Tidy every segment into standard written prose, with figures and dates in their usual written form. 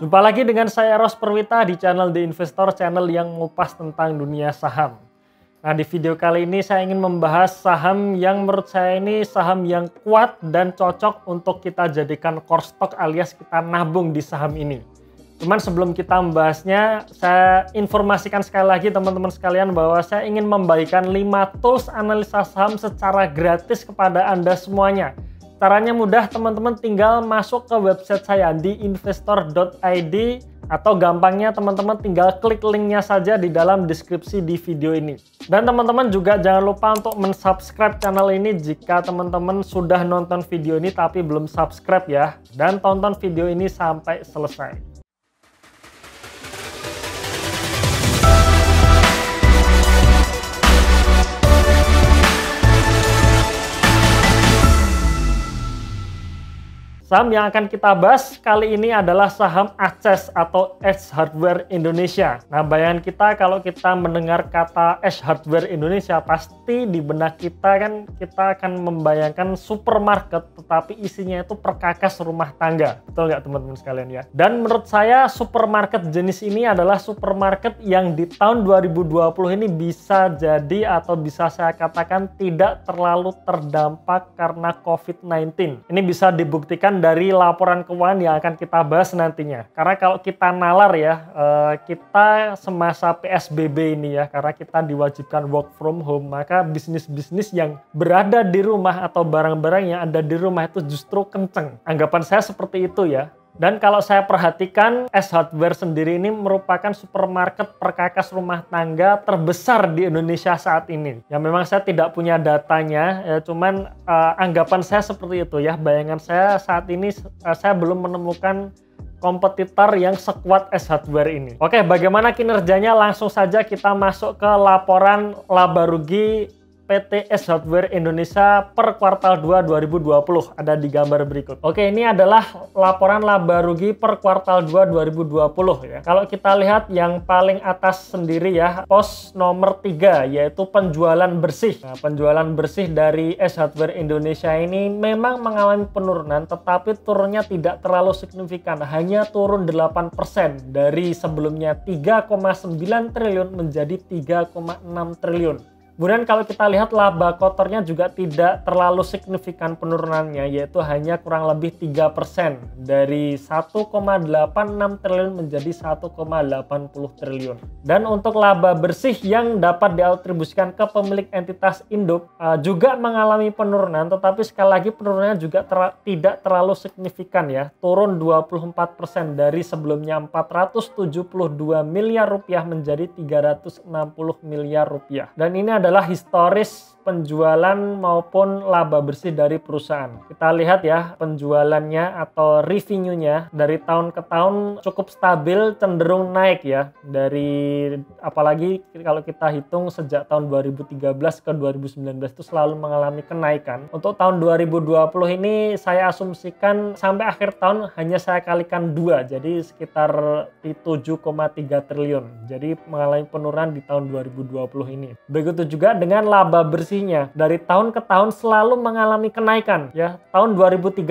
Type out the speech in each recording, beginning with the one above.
Jumpa lagi dengan saya Eros Perwita di channel The Investor, channel yang mengupas tentang dunia saham. Nah, di video kali ini saya ingin membahas saham yang menurut saya ini saham yang kuat dan cocok untuk kita jadikan core stock alias kita nabung di saham ini. Cuman sebelum kita membahasnya, saya informasikan sekali lagi teman-teman sekalian bahwa saya ingin membagikan 5 tools analisa saham secara gratis kepada Anda semuanya. Caranya mudah, teman-teman tinggal masuk ke website saya di investor.id atau gampangnya teman-teman tinggal klik linknya saja di dalam deskripsi di video ini. Dan teman-teman juga jangan lupa untuk mensubscribe channel ini jika teman-teman sudah nonton video ini tapi belum subscribe ya. Dan tonton video ini sampai selesai. Saham yang akan kita bahas kali ini adalah saham ACES atau Ace Hardware Indonesia. Nah, bayangan kita kalau kita mendengar kata Ace Hardware Indonesia, pasti di benak kita kan kita akan membayangkan supermarket, tetapi isinya itu perkakas rumah tangga. Betul nggak teman-teman sekalian ya? Dan menurut saya supermarket jenis ini adalah supermarket yang di tahun 2020 ini bisa jadi atau bisa saya katakan tidak terlalu terdampak karena COVID-19. Ini bisa dibuktikan dari laporan keuangan yang akan kita bahas nantinya. Karena kalau kita nalar ya, kita semasa PSBB ini ya, karena kita diwajibkan work from home, maka bisnis-bisnis yang berada di rumah atau barang-barang yang ada di rumah itu justru kenceng. Anggapan saya seperti itu ya. Dan kalau saya perhatikan, Ace Hardware sendiri ini merupakan supermarket perkakas rumah tangga terbesar di Indonesia saat ini. Ya memang saya tidak punya datanya, ya, cuman anggapan saya seperti itu ya. Bayangan saya saat ini saya belum menemukan kompetitor yang sekuat Ace Hardware ini. Oke, bagaimana kinerjanya? Langsung saja kita masuk ke laporan laba rugi PT Ace Hardware Indonesia per kuartal 2 2020. Ada di gambar berikut. Oke, ini adalah laporan laba rugi per kuartal 2 2020 ya. Kalau kita lihat yang paling atas sendiri ya, pos nomor 3 yaitu penjualan bersih. Nah, penjualan bersih dari Ace Hardware Indonesia ini memang mengalami penurunan, tetapi turunnya tidak terlalu signifikan, hanya turun 8% dari sebelumnya 3,9 triliun menjadi 3,6 triliun. Kemudian kalau kita lihat laba kotornya juga tidak terlalu signifikan penurunannya, yaitu hanya kurang lebih 3% dari 1,86 triliun menjadi 1,80 triliun. Dan untuk laba bersih yang dapat diatribusikan ke pemilik entitas induk juga mengalami penurunan, tetapi sekali lagi penurunannya juga tidak terlalu signifikan ya, turun 24% dari sebelumnya 472 miliar rupiah menjadi 360 miliar rupiah. Dan ini adalah historis penjualan maupun laba bersih dari perusahaan. Kita lihat ya penjualannya atau revenue-nya dari tahun ke tahun cukup stabil, cenderung naik ya. Dari apalagi kalau kita hitung sejak tahun 2013 ke 2019 itu selalu mengalami kenaikan. Untuk tahun 2020 ini saya asumsikan sampai akhir tahun hanya saya kalikan 2, jadi sekitar di 7,3 triliun. Jadi mengalami penurunan di tahun 2020 ini. Begitu juga dengan laba bersihnya, dari tahun ke tahun selalu mengalami kenaikan ya. Tahun 2013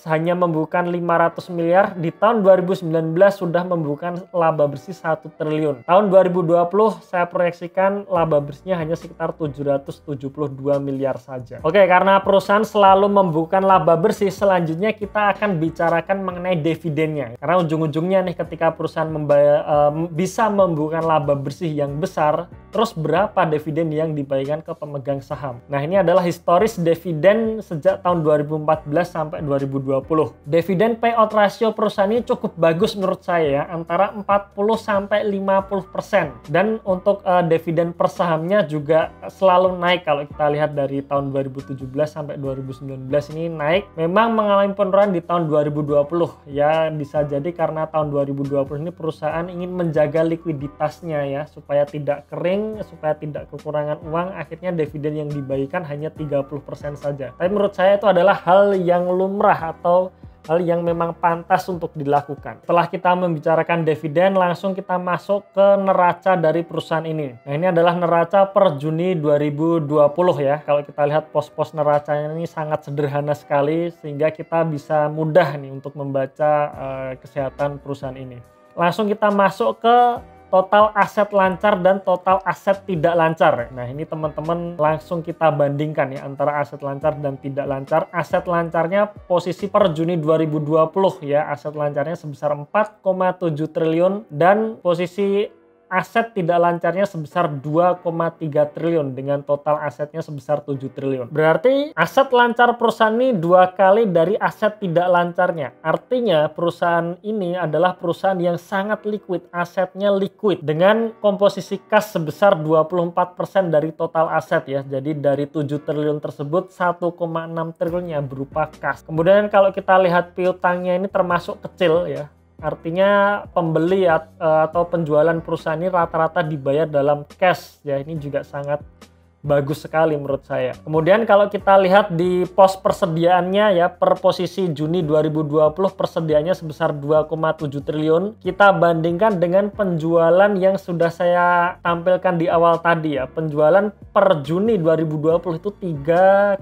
hanya membukukan 500 miliar, di tahun 2019 sudah membukukan laba bersih 1 triliun. Tahun 2020 saya proyeksikan laba bersihnya hanya sekitar 772 miliar saja. Oke, karena perusahaan selalu membukukan laba bersih, selanjutnya kita akan bicarakan mengenai dividennya. Karena ujung-ujungnya nih ketika perusahaan bisa membukukan laba bersih yang besar, terus berapa dividen yang dibagikan ke pemegang saham. Nah, ini adalah historis dividen sejak tahun 2014 sampai 2020. Dividen payout ratio perusahaan ini cukup bagus menurut saya ya, antara 40 sampai 50%. Dan untuk dividen per sahamnya juga selalu naik. Kalau kita lihat dari tahun 2017 sampai 2019 ini naik. Memang mengalami penurunan di tahun 2020 ya, bisa jadi karena tahun 2020 ini perusahaan ingin menjaga likuiditasnya ya, supaya tidak kering, supaya tidak kekurangan uang, akhirnya dividen yang dibagikan hanya 30% saja. Tapi menurut saya itu adalah hal yang lumrah atau hal yang memang pantas untuk dilakukan. Setelah kita membicarakan dividen, langsung kita masuk ke neraca dari perusahaan ini. Nah, ini adalah neraca per Juni 2020 ya. Kalau kita lihat pos-pos neracanya ini sangat sederhana sekali, sehingga kita bisa mudah nih untuk membaca kesehatan perusahaan ini. Langsung kita masuk ke total aset lancar dan total aset tidak lancar. Nah, ini teman-teman langsung kita bandingkan ya antara aset lancar dan tidak lancar. Aset lancarnya posisi per Juni 2020 ya, aset lancarnya sebesar 4,7 triliun dan posisi aset tidak lancarnya sebesar 2,3 triliun dengan total asetnya sebesar 7 triliun. Berarti aset lancar perusahaan ini 2 kali dari aset tidak lancarnya. Artinya perusahaan ini adalah perusahaan yang sangat liquid, asetnya liquid dengan komposisi kas sebesar 24% dari total aset ya. Jadi dari 7 triliun tersebut 1,6 triliunnya berupa kas. Kemudian kalau kita lihat piutangnya ini termasuk kecil ya. Artinya pembeli atau penjualan perusahaan ini rata-rata dibayar dalam cash ya, ini juga sangat bagus sekali menurut saya. Kemudian kalau kita lihat di pos persediaannya ya, per posisi Juni 2020 persediaannya sebesar 2,7 triliun. Kita bandingkan dengan penjualan yang sudah saya tampilkan di awal tadi ya. Penjualan per Juni 2020 itu 3,6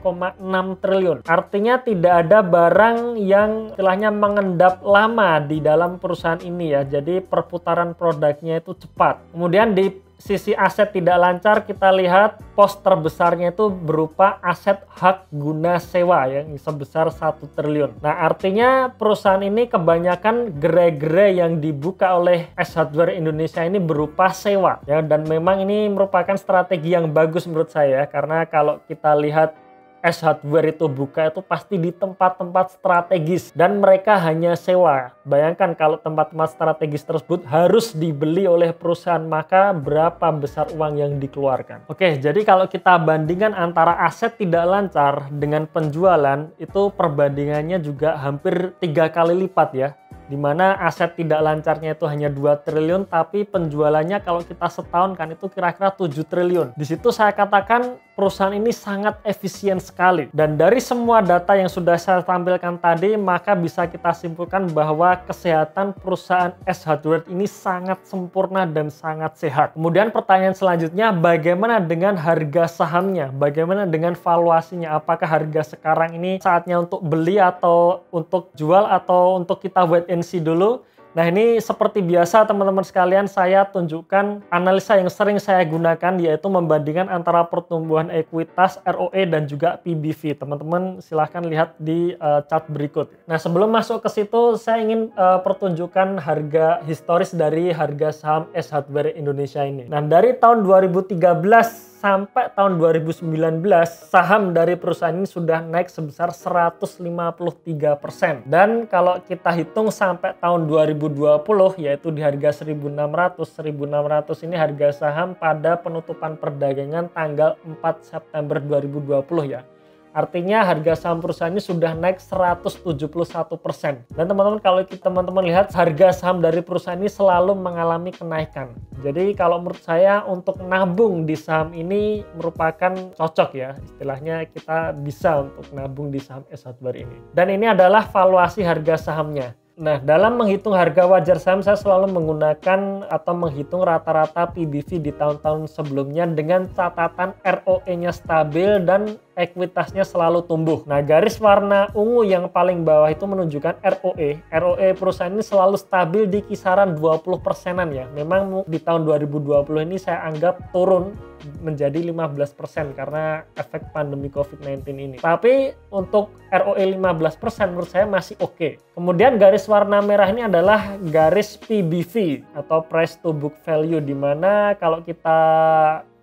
triliun. Artinya tidak ada barang yang istilahnya mengendap lama di dalam perusahaan ini ya. Jadi perputaran produknya itu cepat. Kemudian di sisi aset tidak lancar kita lihat pos terbesarnya itu berupa aset hak guna sewa yang sebesar 1 triliun. Nah, artinya perusahaan ini kebanyakan gerai-gerai yang dibuka oleh S Hardware Indonesia ini berupa sewa ya, dan memang ini merupakan strategi yang bagus menurut saya karena kalau kita lihat S Hardware itu buka itu pasti di tempat-tempat strategis dan mereka hanya sewa. Bayangkan kalau tempat-tempat strategis tersebut harus dibeli oleh perusahaan, maka berapa besar uang yang dikeluarkan. Oke, jadi kalau kita bandingkan antara aset tidak lancar dengan penjualan, itu perbandingannya juga hampir 3 kali lipat ya. Dimana aset tidak lancarnya itu hanya 2 triliun, tapi penjualannya kalau kita setahun kan itu kira-kira 7 triliun. Di situ saya katakan perusahaan ini sangat efisien sekali. Dan dari semua data yang sudah saya tampilkan tadi, maka bisa kita simpulkan bahwa kesehatan perusahaan S Hardware ini sangat sempurna dan sangat sehat. Kemudian pertanyaan selanjutnya, bagaimana dengan harga sahamnya? Bagaimana dengan valuasinya? Apakah harga sekarang ini saatnya untuk beli atau untuk jual atau untuk kita wait and see dulu? Nah, ini seperti biasa teman-teman sekalian, saya tunjukkan analisa yang sering saya gunakan, yaitu membandingkan antara pertumbuhan ekuitas, ROE, dan juga PBV. Teman-teman silahkan lihat di chart berikut. Nah, sebelum masuk ke situ, saya ingin pertunjukan harga historis dari harga saham S Hardware Indonesia ini. Nah, dari tahun 2013 sampai tahun 2019, saham dari perusahaan ini sudah naik sebesar 153%. Dan kalau kita hitung sampai tahun 2020, yaitu di harga 1.600 ini harga saham pada penutupan perdagangan tanggal 4 September 2020 ya. Artinya harga saham perusahaan ini sudah naik 171%. Dan teman-teman, kalau teman-teman lihat harga saham dari perusahaan ini selalu mengalami kenaikan. Jadi kalau menurut saya untuk nabung di saham ini merupakan cocok ya. Istilahnya kita bisa untuk nabung di saham S Hardware ini. Dan ini adalah valuasi harga sahamnya. Nah, dalam menghitung harga wajar saham, saya selalu menggunakan atau menghitung rata-rata PBV di tahun-tahun sebelumnya dengan catatan ROE-nya stabil dan ekuitasnya selalu tumbuh. Nah, garis warna ungu yang paling bawah itu menunjukkan ROE. ROE perusahaan ini selalu stabil di kisaran 20%-an ya. Memang di tahun 2020 ini saya anggap turun menjadi 15% karena efek pandemi COVID-19 ini. Tapi untuk ROE 15% menurut saya masih oke. Kemudian garis warna merah ini adalah garis PBV atau price to book value, di mana kalau kita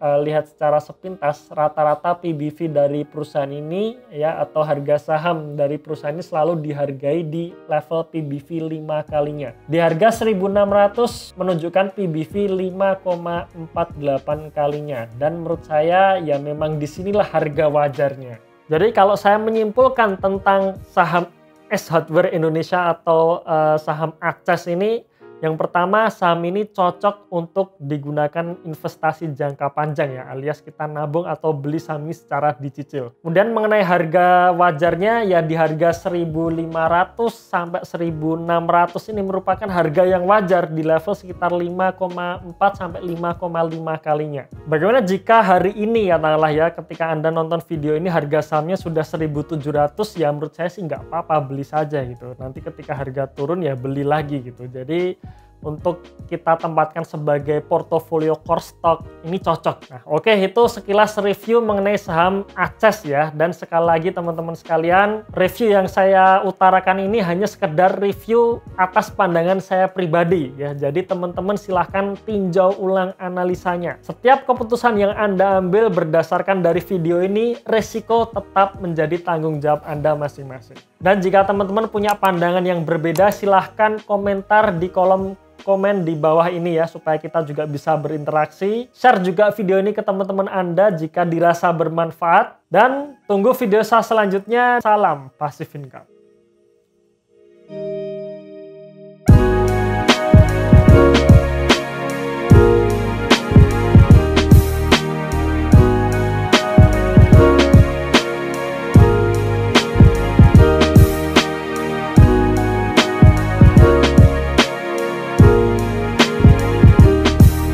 lihat secara sepintas rata-rata PBV dari perusahaan ini ya, atau harga saham dari perusahaan ini selalu dihargai di level PBV 5 kalinya. Di harga 1.600 menunjukkan PBV 5,48 kalinya, dan menurut saya ya memang disinilah harga wajarnya. Jadi kalau saya menyimpulkan tentang saham S Hardware Indonesia atau saham Akses ini, Yang pertama, saham ini cocok untuk digunakan investasi jangka panjang ya, alias kita nabung atau beli saham ini secara dicicil. Kemudian mengenai harga wajarnya ya di harga 1.500 sampai 1.600 ini merupakan harga yang wajar di level sekitar 5,4 sampai 5,5 kalinya. Bagaimana jika hari ini katakanlah ya ketika Anda nonton video ini harga sahamnya sudah 1.700, ya menurut saya sih nggak apa-apa, beli saja gitu. Nanti ketika harga turun ya beli lagi gitu. Jadi untuk kita tempatkan sebagai portofolio core stock ini cocok. Nah, oke, itu sekilas review mengenai saham Aces ya. Dan sekali lagi teman-teman sekalian, review yang saya utarakan ini hanya sekedar review atas pandangan saya pribadi ya. Jadi teman-teman silahkan tinjau ulang analisanya. Setiap keputusan yang Anda ambil berdasarkan dari video ini, resiko tetap menjadi tanggung jawab Anda masing-masing. Dan jika teman-teman punya pandangan yang berbeda, silahkan komentar di kolom komen di bawah ini ya, supaya kita juga bisa berinteraksi. Share juga video ini ke teman-teman Anda jika dirasa bermanfaat. Dan tunggu video saya selanjutnya. Salam Passive Income.